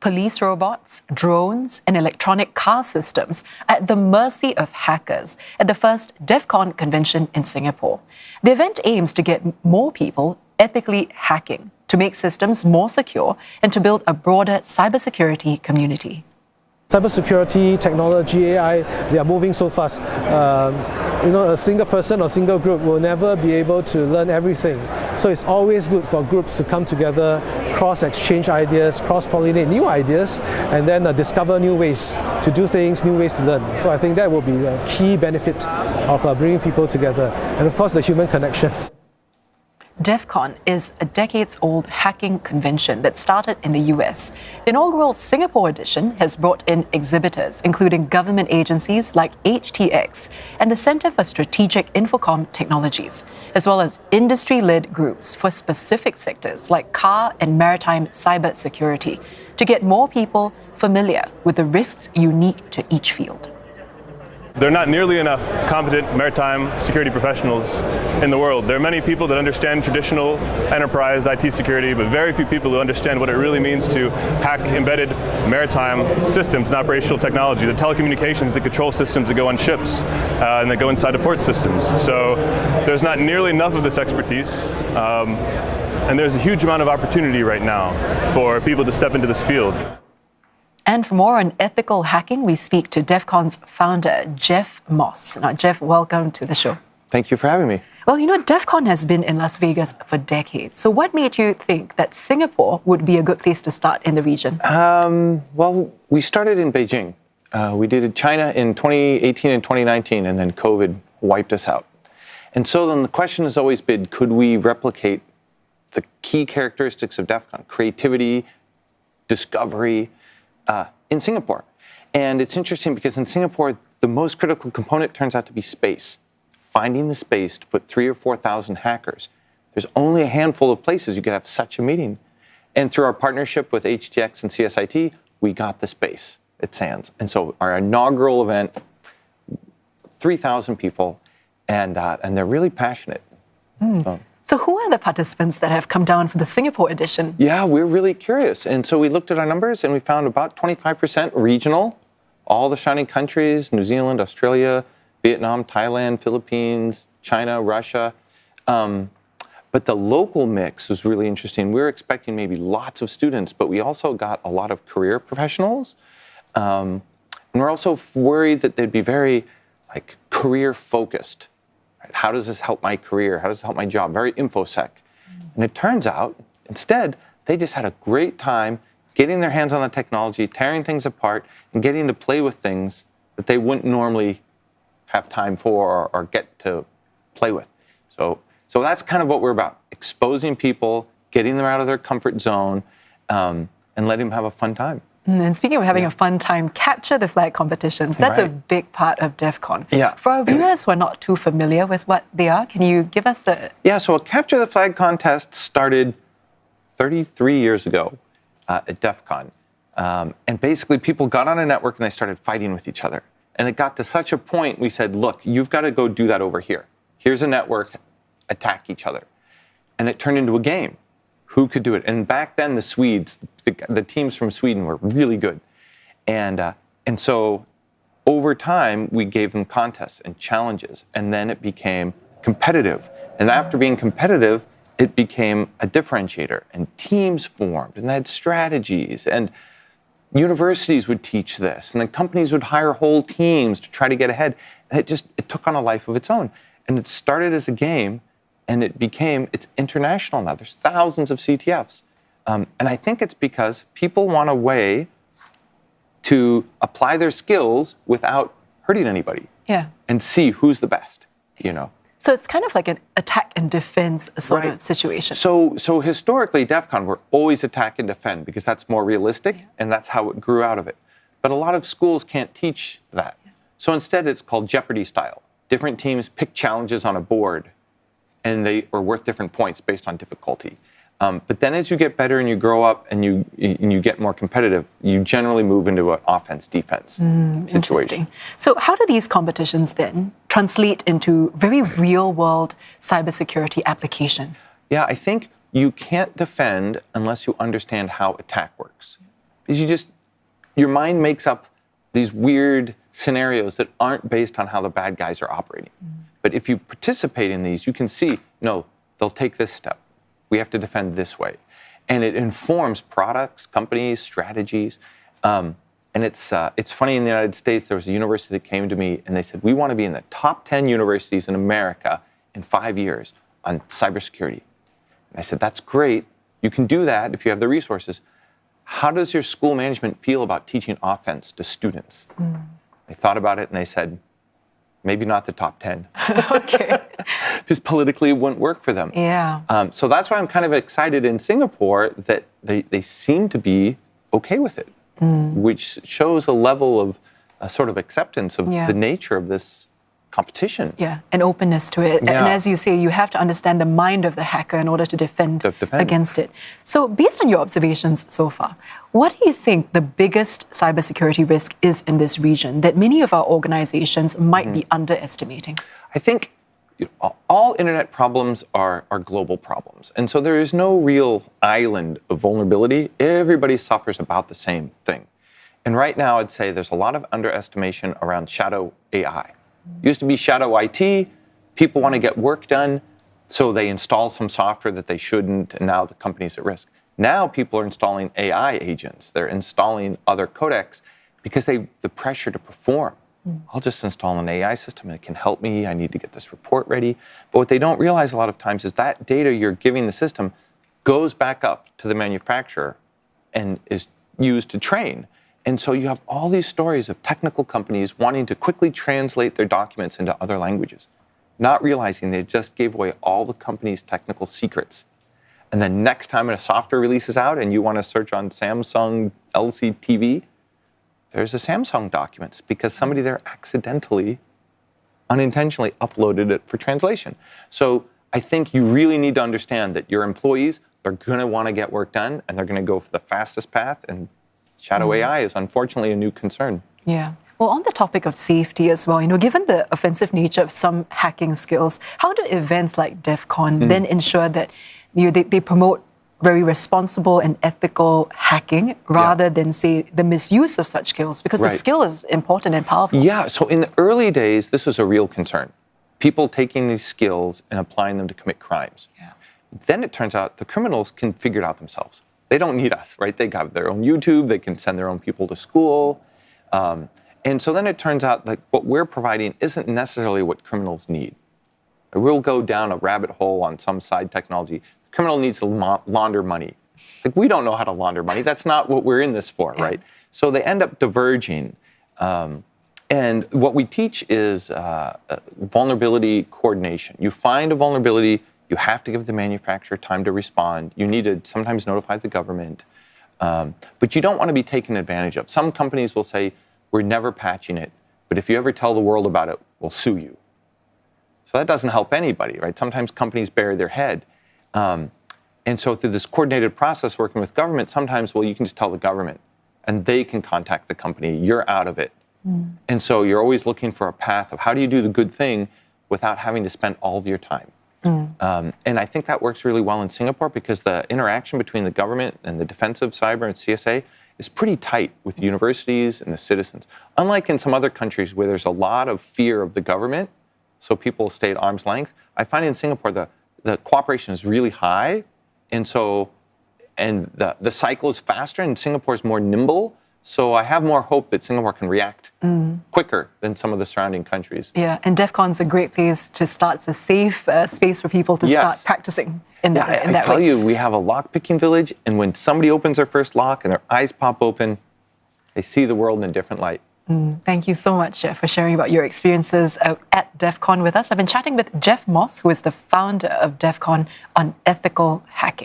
police robots, drones, and electronic car systems are at the mercy of hackers at the first Defcon convention in Singapore. The event aims to get more people ethically hacking, to make systems more secure, and to build a broader cybersecurity community. Cybersecurity, technology, AI, they are moving so fast. A single person or single group will never be able to learn everything. So it's always good for groups to come together, cross-exchange ideas, cross-pollinate new ideas, and then discover new ways to do things, new ways to learn. So I think that will be a key benefit of bringing people together. And of course, the human connection. Defcon is a decades-old hacking convention that started in the US. The inaugural Singapore edition has brought in exhibitors, including government agencies like HTX and the Centre for Strategic Infocomm Technologies, as well as industry-led groups for specific sectors like car and maritime cybersecurity, to get more people familiar with the risks unique to each field. There are not nearly enough competent maritime security professionals in the world. There are many people that understand traditional enterprise IT security, but very few people who understand what it really means to hack embedded maritime systems and operational technology, the telecommunications, the control systems that go on ships and that go inside the port systems. So there's not nearly enough of this expertise. And there's a huge amount of opportunity right now for people to step into this field. And for more on ethical hacking, we speak to Defcon's founder, Jeff Moss. Now, Jeff, welcome to the show. Thank you for having me. Well, Defcon has been in Las Vegas for decades. So what made you think that Singapore would be a good place to start in the region? Well, we started in Beijing. We did China in 2018 and 2019, and then COVID wiped us out. And so then the question has always been, could we replicate the key characteristics of Defcon, creativity, discovery, in Singapore? And it's interesting because in Singapore, the most critical component turns out to be space. Finding the space to put 3,000 or 4,000 hackers. There's only a handful of places you could have such a meeting. And through our partnership with HTX and CSIT, we got the space at SANS. And so our inaugural event, 3,000 people, and they're really passionate. So who are the participants that have come down for the Singapore edition? Yeah, we're really curious. And so we looked at our numbers and we found about 25% regional, all the shining countries, New Zealand, Australia, Vietnam, Thailand, Philippines, China, Russia. But the local mix was really interesting. We were expecting maybe lots of students, but we also got a lot of career professionals. And we're also worried that they'd be very career focused. How does this help my career? How does it help my job? Very InfoSec. And it turns out, instead, they just had a great time getting their hands on the technology, tearing things apart, and getting to play with things that they wouldn't normally have time for or get to play with. So that's kind of what we're about, exposing people, getting them out of their comfort zone, and letting them have a fun time. And speaking of having a fun time, capture the flag competitions. That's a big part of Defcon. Yeah. For our viewers who are not too familiar with what they are, can you give us a... Yeah, so a capture the flag contest started 33 years ago at Defcon. And basically people got on a network and they started fighting with each other. And it got to such a point, we said, look, you've got to go do that over here. Here's a network, attack each other. And it turned into a game. Who could do it? And back then, the Swedes, the teams from Sweden were really good. And so over time, we gave them contests and challenges, and then it became competitive. And after being competitive, it became a differentiator, and teams formed, and they had strategies, and universities would teach this, and then companies would hire whole teams to try to get ahead. And it took on a life of its own. And it started as a game, and it's international now. There's thousands of CTFs. And I think it's because people want a way to apply their skills without hurting anybody. Yeah. And see who's the best, So it's kind of like an attack and defense sort of situation. So historically, Defcon, we're always attack and defend because that's more realistic, and that's how it grew out of it. But a lot of schools can't teach that. So instead, it's called Jeopardy style. Different teams pick challenges on a board, and they are worth different points based on difficulty. But then as you get better and you grow up and you get more competitive, you generally move into an offense-defense situation. Interesting. So how do these competitions then translate into very real-world cybersecurity applications? Yeah, I think you can't defend unless you understand how attack works. Is your mind makes up these weird scenarios that aren't based on how the bad guys are operating. But if you participate in these, you can see, no, they'll take this step. We have to defend this way. And it informs products, companies, strategies. And it's funny, in the United States, there was a university that came to me and they said, we want to be in the top 10 universities in America in 5 years on cybersecurity. And I said, that's great. You can do that if you have the resources. How does your school management feel about teaching offense to students? They thought about it and they said, maybe not the top 10. Okay. Because politically it wouldn't work for them. Yeah. So that's why I'm kind of excited in Singapore that they seem to be okay with it, which shows a level of sort of acceptance of the nature of this competition. Yeah, an openness to it. Yeah. And as you say, you have to understand the mind of the hacker in order to defend against it. So based on your observations so far, what do you think the biggest cybersecurity risk is in this region that many of our organizations might be underestimating? I think all internet problems are global problems. And so there is no real island of vulnerability. Everybody suffers about the same thing. And right now, I'd say there's a lot of underestimation around shadow AI. Used to be shadow IT. People want to get work done, so they install some software that they shouldn't, and now the company's at risk. Now people are installing AI agents. They're installing other codecs because the pressure to perform. I'll just install an AI system and it can help me. I need to get this report ready. But what they don't realize a lot of times is that data you're giving the system goes back up to the manufacturer and is used to train. And so you have all these stories of technical companies wanting to quickly translate their documents into other languages, not realizing they just gave away all the company's technical secrets. And then next time a software release is out and you want to search on Samsung LCD TV, there's a Samsung documents because somebody there accidentally, unintentionally uploaded it for translation. So I think you really need to understand that your employees, they're going to want to get work done and they're going to go for the fastest path, and shadow AI is unfortunately a new concern. Yeah. Well, on the topic of safety as well, given the offensive nature of some hacking skills, how do events like Defcon then ensure that they promote very responsible and ethical hacking rather than, say, the misuse of such skills? Because the skill is important and powerful. Yeah, so in the early days, this was a real concern. People taking these skills and applying them to commit crimes. Yeah. Then it turns out the criminals can figure it out themselves. They don't need us, right? They got their own YouTube, they can send their own people to school. And so then it turns out like what we're providing isn't necessarily what criminals need. We'll go down a rabbit hole on some side technology. The criminal needs to launder money. Like, we don't know how to launder money. That's not what we're in this for, right? So they end up diverging. And what we teach is vulnerability coordination. You find a vulnerability, you have to give the manufacturer time to respond. You need to sometimes notify the government. But you don't want to be taken advantage of. Some companies will say, we're never patching it, but if you ever tell the world about it, we'll sue you. So that doesn't help anybody, right? Sometimes companies bury their head. And so through this coordinated process working with government, sometimes, well, you can just tell the government and they can contact the company. You're out of it. And so you're always looking for a path of how do you do the good thing without having to spend all of your time. And I think that works really well in Singapore because the interaction between the government and the defensive cyber and CSA is pretty tight with the universities and the citizens. Unlike in some other countries where there's a lot of fear of the government, so people stay at arm's length, I find in Singapore the cooperation is really high, and the cycle is faster, and Singapore is more nimble. So I have more hope that Singapore can react quicker than some of the surrounding countries. Yeah, and Defcon's a great place to start. It's a safe space for people to start practicing in that way. I tell you, we have a lock-picking village, and when somebody opens their first lock and their eyes pop open, they see the world in a different light. Thank you so much for sharing about your experiences at Defcon with us. I've been chatting with Jeff Moss, who is the founder of Defcon, on ethical hacking.